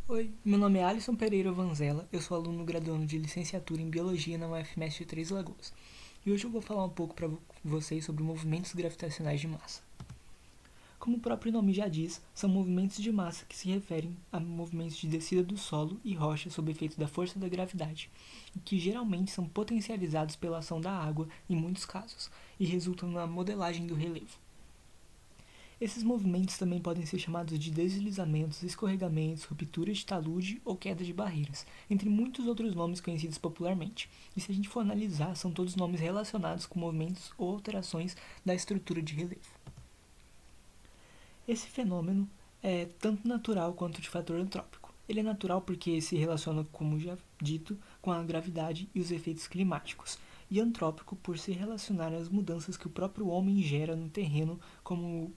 Oi, meu nome é Alisson Pereira Vanzella, eu sou aluno graduando de licenciatura em Biologia na UFMS de Três Lagoas. E hoje eu vou falar um pouco para vocês sobre movimentos gravitacionais de massa. Como o próprio nome já diz, são movimentos de massa que se referem a movimentos de descida do solo e rocha sob efeito da força da gravidade, e que geralmente são potencializados pela ação da água em muitos casos, e resultam na modelagem do relevo. Esses movimentos também podem ser chamados de deslizamentos, escorregamentos, rupturas de talude ou queda de barreiras, entre muitos outros nomes conhecidos popularmente. E se a gente for analisar, são todos nomes relacionados com movimentos ou alterações da estrutura de relevo. Esse fenômeno é tanto natural quanto de fator antrópico. Ele é natural porque se relaciona, como já dito, com a gravidade e os efeitos climáticos, e antrópico por se relacionar às mudanças que o próprio homem gera no terreno, como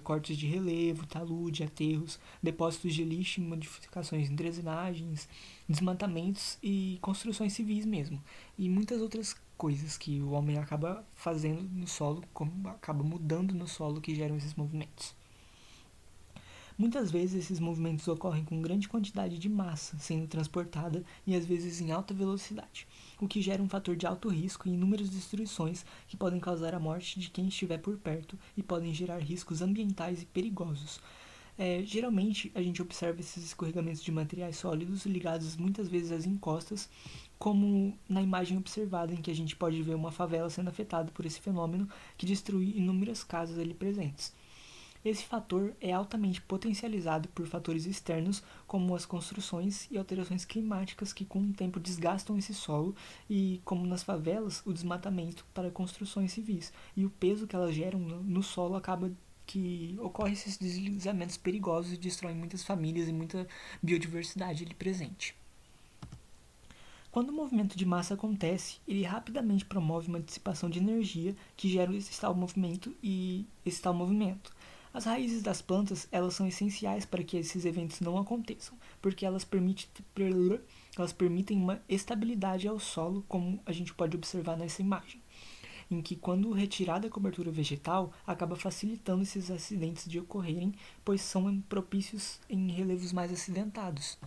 cortes de relevo, talude, aterros, depósitos de lixo, modificações em drenagens, desmatamentos e construções civis mesmo. E muitas outras coisas que o homem acaba fazendo no solo, como acaba mudando no solo que geram esses movimentos. Muitas vezes esses movimentos ocorrem com grande quantidade de massa sendo transportada e às vezes em alta velocidade, o que gera um fator de alto risco e inúmeras destruições que podem causar a morte de quem estiver por perto e podem gerar riscos ambientais e perigosos. Geralmente a gente observa esses escorregamentos de materiais sólidos ligados muitas vezes às encostas, como na imagem observada em que a gente pode ver uma favela sendo afetada por esse fenômeno que destrui inúmeras casas ali presentes. Esse fator é altamente potencializado por fatores externos, como as construções e alterações climáticas que com o tempo desgastam esse solo e, como nas favelas, o desmatamento para construções civis. E o peso que elas geram no solo acaba que ocorre esses deslizamentos perigosos e destroem muitas famílias e muita biodiversidade ali presente. Quando o movimento de massa acontece, ele rapidamente promove uma dissipação de energia que gera esse tal movimento e esse tal movimento. As raízes das plantas, elas são essenciais para que esses eventos não aconteçam, porque elas permitem uma estabilidade ao solo, como a gente pode observar nessa imagem, em que quando retirada a cobertura vegetal, acaba facilitando esses acidentes de ocorrerem, pois são propícios em relevos mais acidentados.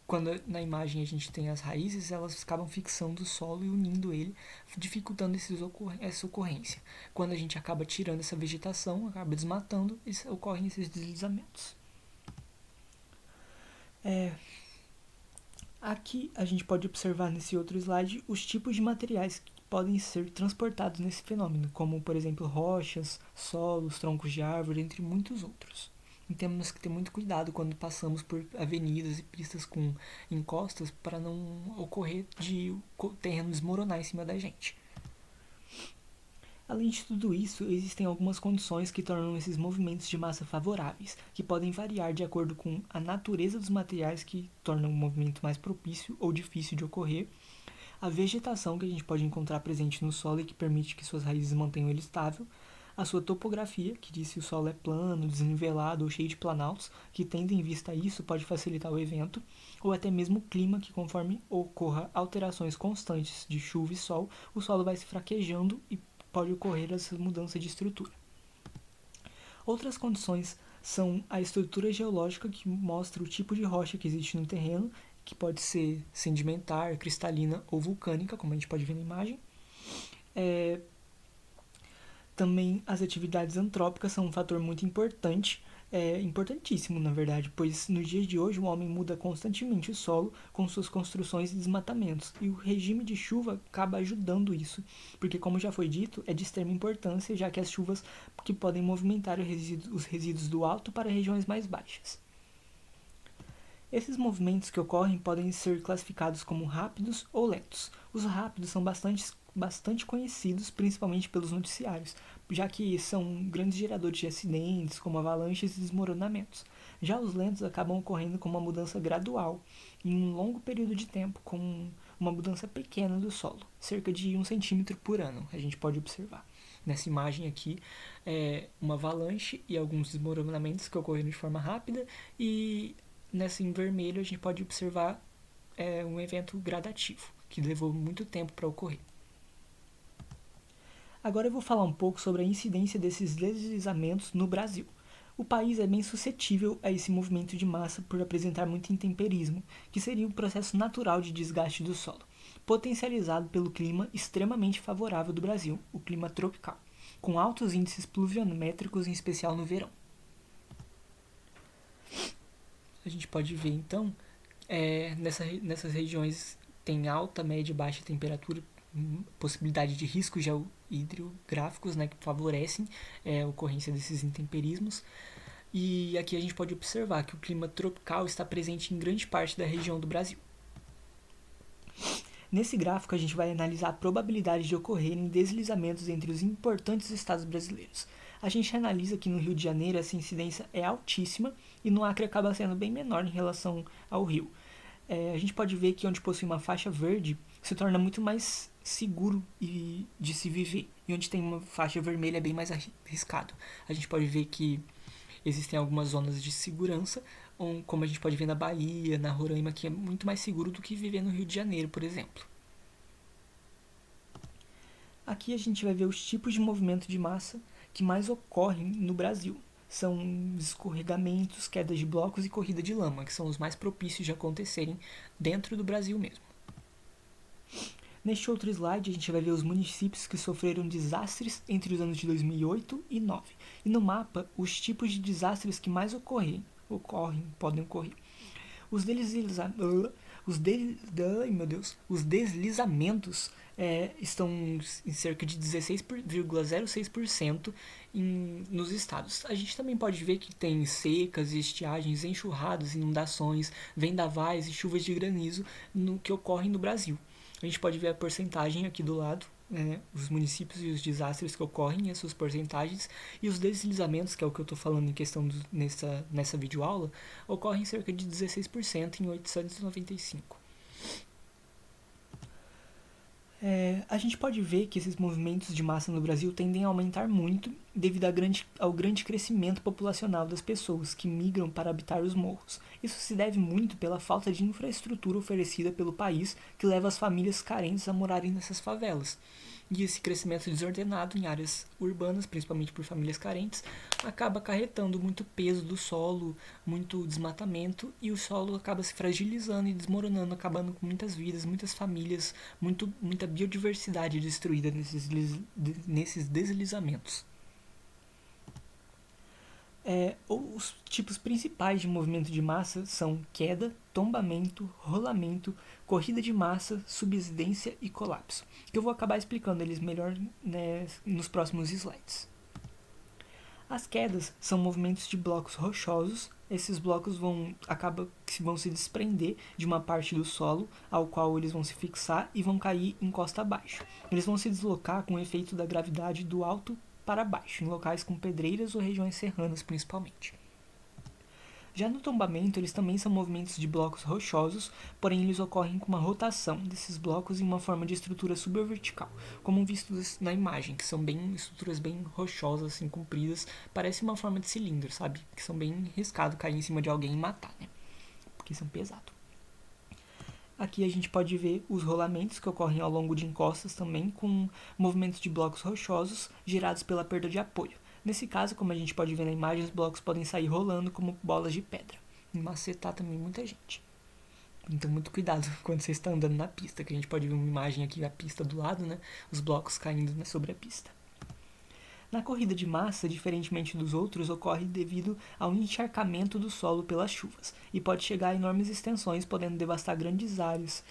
Quando na imagem a gente tem as raízes, elas acabam fixando o solo e unindo ele, dificultando essa ocorrência. Quando a gente acaba tirando essa vegetação, acaba desmatando, ocorrem esses deslizamentos. Aqui a gente pode observar nesse outro slide os tipos de materiais que podem ser transportados nesse fenômeno, como por exemplo rochas, solos, troncos de árvore, entre muitos outros. E temos que ter muito cuidado quando passamos por avenidas e pistas com encostas para não ocorrer de o terreno desmoronar em cima da gente. Além de tudo isso, existem algumas condições que tornam esses movimentos de massa favoráveis, que podem variar de acordo com a natureza dos materiais que tornam o movimento mais propício ou difícil de ocorrer, a vegetação que a gente pode encontrar presente no solo e que permite que suas raízes mantenham ele estável, a sua topografia, que diz se o solo é plano, desnivelado ou cheio de planaltos, que tendo em vista isso pode facilitar o evento, ou até mesmo o clima, que conforme ocorra alterações constantes de chuva e sol, o solo vai se fraquejando e pode ocorrer essa mudança de estrutura. Outras condições são a estrutura geológica, que mostra o tipo de rocha que existe no terreno, que pode ser sedimentar, cristalina ou vulcânica, como a gente pode ver na imagem. Também as atividades antrópicas são um fator muito importante, importantíssimo na verdade, pois nos dias de hoje o homem muda constantemente o solo com suas construções e desmatamentos, e o regime de chuva acaba ajudando isso, porque como já foi dito, é de extrema importância, já que as chuvas que podem movimentar os resíduos do alto para regiões mais baixas. Esses movimentos que ocorrem podem ser classificados como rápidos ou lentos. Os rápidos são bastante conhecidos, principalmente pelos noticiários, já que são grandes geradores de acidentes, como avalanches e desmoronamentos. Já os lentos acabam ocorrendo com uma mudança gradual, em um longo período de tempo, com uma mudança pequena do solo, cerca de 1 cm por ano, a gente pode observar. Nessa imagem aqui, uma avalanche e alguns desmoronamentos que ocorreram de forma rápida, e nessa em vermelho a gente pode observar um evento gradativo, que levou muito tempo para ocorrer. Agora eu vou falar um pouco sobre a incidência desses deslizamentos no Brasil. O país é bem suscetível a esse movimento de massa por apresentar muito intemperismo, que seria o processo natural de desgaste do solo, potencializado pelo clima extremamente favorável do Brasil, o clima tropical, com altos índices pluviométricos, em especial no verão. A gente pode ver, então, nessas regiões tem alta, média e baixa temperatura, possibilidade de riscos geohidrográficos, né, que favorecem a ocorrência desses intemperismos. E aqui a gente pode observar que o clima tropical está presente em grande parte da região do Brasil. Nesse gráfico, a gente vai analisar a probabilidade de ocorrerem deslizamentos entre os importantes estados brasileiros. A gente analisa que no Rio de Janeiro essa incidência é altíssima e no Acre acaba sendo bem menor em relação ao Rio. A gente pode ver que onde possui uma faixa verde se torna muito mais seguro de se viver, e onde tem uma faixa vermelha é bem mais arriscado. A gente pode ver que existem algumas zonas de segurança, como a gente pode ver na Bahia, na Roraima, que é muito mais seguro do que viver no Rio de Janeiro, por exemplo. Aqui a gente vai ver os tipos de movimento de massa que mais ocorrem no Brasil. São escorregamentos, quedas de blocos e corrida de lama, que são os mais propícios de acontecerem dentro do Brasil mesmo. Neste outro slide, a gente vai ver os municípios que sofreram desastres entre os anos de 2008 e 2009. E no mapa, os tipos de desastres que mais podem ocorrer. Os deslizamentos estão em cerca de 16,06% nos estados. A gente também pode ver que tem secas, estiagens, enxurradas, inundações, vendavais e chuvas de granizo que ocorrem no Brasil. A gente pode ver a porcentagem aqui do lado, os municípios e os desastres que ocorrem, as suas porcentagens, e os deslizamentos, que é o que eu estou falando em questão nessa videoaula, ocorrem em cerca de 16% em 895. A gente pode ver que esses movimentos de massa no Brasil tendem a aumentar muito devido ao grande crescimento populacional das pessoas que migram para habitar os morros. Isso se deve muito pela falta de infraestrutura oferecida pelo país, que leva as famílias carentes a morarem nessas favelas. E esse crescimento desordenado em áreas urbanas, principalmente por famílias carentes, acaba acarretando muito peso do solo, muito desmatamento, e o solo acaba se fragilizando e desmoronando, acabando com muitas vidas, muitas famílias, muita biodiversidade destruída nesses deslizamentos. Os tipos principais de movimento de massa são queda, tombamento, rolamento, corrida de massa, subsidência e colapso, que eu vou acabar explicando eles melhor, nos próximos slides. As quedas são movimentos de blocos rochosos. Esses blocos vão se desprender de uma parte do solo ao qual eles vão se fixar e vão cair em costa abaixo. Eles vão se deslocar com o efeito da gravidade do alto para baixo, em locais com pedreiras ou regiões serranas principalmente. Já no tombamento, eles também são movimentos de blocos rochosos, porém eles ocorrem com uma rotação desses blocos em uma forma de estrutura subvertical, como vistos na imagem, que são estruturas bem rochosas, assim, compridas, parece uma forma de cilindro, sabe? Que são bem riscados cair em cima de alguém e matar, né? Porque são pesados. Aqui a gente pode ver os rolamentos que ocorrem ao longo de encostas também, com movimentos de blocos rochosos gerados pela perda de apoio. Nesse caso, como a gente pode ver na imagem, os blocos podem sair rolando como bolas de pedra e macetar também muita gente. Então, muito cuidado quando você está andando na pista, que a gente pode ver uma imagem aqui da pista do lado, né? Os blocos caindo sobre a pista. Na corrida de massa, diferentemente dos outros, ocorre devido ao encharcamento do solo pelas chuvas e pode chegar a enormes extensões, podendo devastar grandes áreas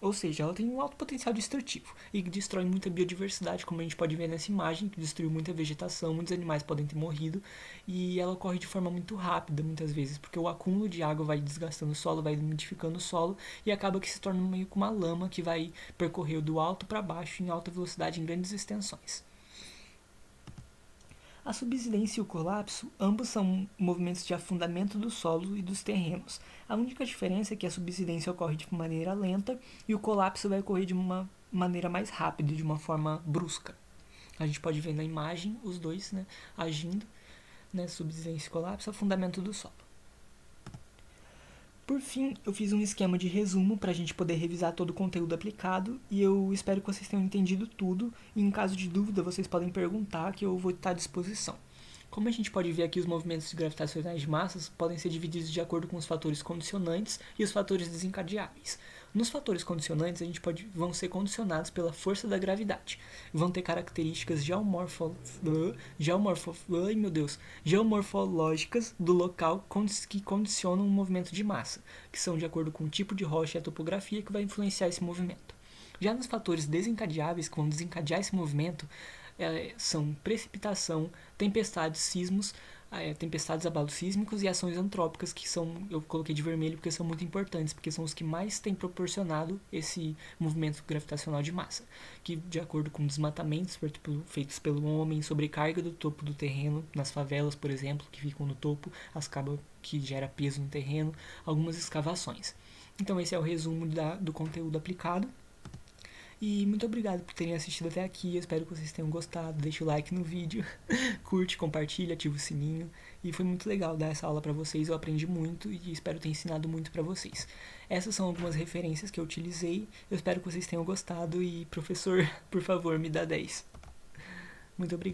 ou seja, ela tem um alto potencial destrutivo e destrói muita biodiversidade, como a gente pode ver nessa imagem, que destruiu muita vegetação, muitos animais podem ter morrido, e ela ocorre de forma muito rápida muitas vezes, porque o acúmulo de água vai desgastando o solo, vai umidificando o solo, e acaba que se torna meio que uma lama que vai percorrer do alto para baixo em alta velocidade em grandes extensões. A subsidência e o colapso, ambos são movimentos de afundamento do solo e dos terrenos. A única diferença é que a subsidência ocorre de maneira lenta e o colapso vai ocorrer de uma maneira mais rápida, de uma forma brusca. A gente pode ver na imagem os dois, né, agindo, subsidência e colapso, afundamento do solo. Por fim, eu fiz um esquema de resumo para a gente poder revisar todo o conteúdo aplicado e eu espero que vocês tenham entendido tudo e em caso de dúvida vocês podem perguntar que eu vou estar à disposição. Como a gente pode ver aqui, os movimentos gravitacionais de massas podem ser divididos de acordo com os fatores condicionantes e os fatores desencadeáveis. Nos fatores condicionantes, vão ser condicionados pela força da gravidade. Vão ter características geomorfológicas do local que condicionam o movimento de massa, que são de acordo com o tipo de rocha e a topografia que vai influenciar esse movimento. Já nos fatores desencadeáveis, que vão desencadear esse movimento, são precipitação, tempestades, sismos, tempestades, abalos sísmicos e ações antrópicas, que eu coloquei de vermelho porque são muito importantes, porque são os que mais têm proporcionado esse movimento gravitacional de massa, que de acordo com desmatamentos feitos pelo homem, sobrecarga do topo do terreno, nas favelas, por exemplo, que ficam no topo, que gera peso no terreno, algumas escavações. Então esse é o resumo do conteúdo aplicado. E muito obrigado por terem assistido até aqui, eu espero que vocês tenham gostado, deixa o like no vídeo, curte, compartilha, ativa o sininho, e foi muito legal dar essa aula pra vocês, eu aprendi muito e espero ter ensinado muito pra vocês. Essas são algumas referências que eu utilizei, eu espero que vocês tenham gostado e, professor, por favor, me dá 10. Muito obrigado.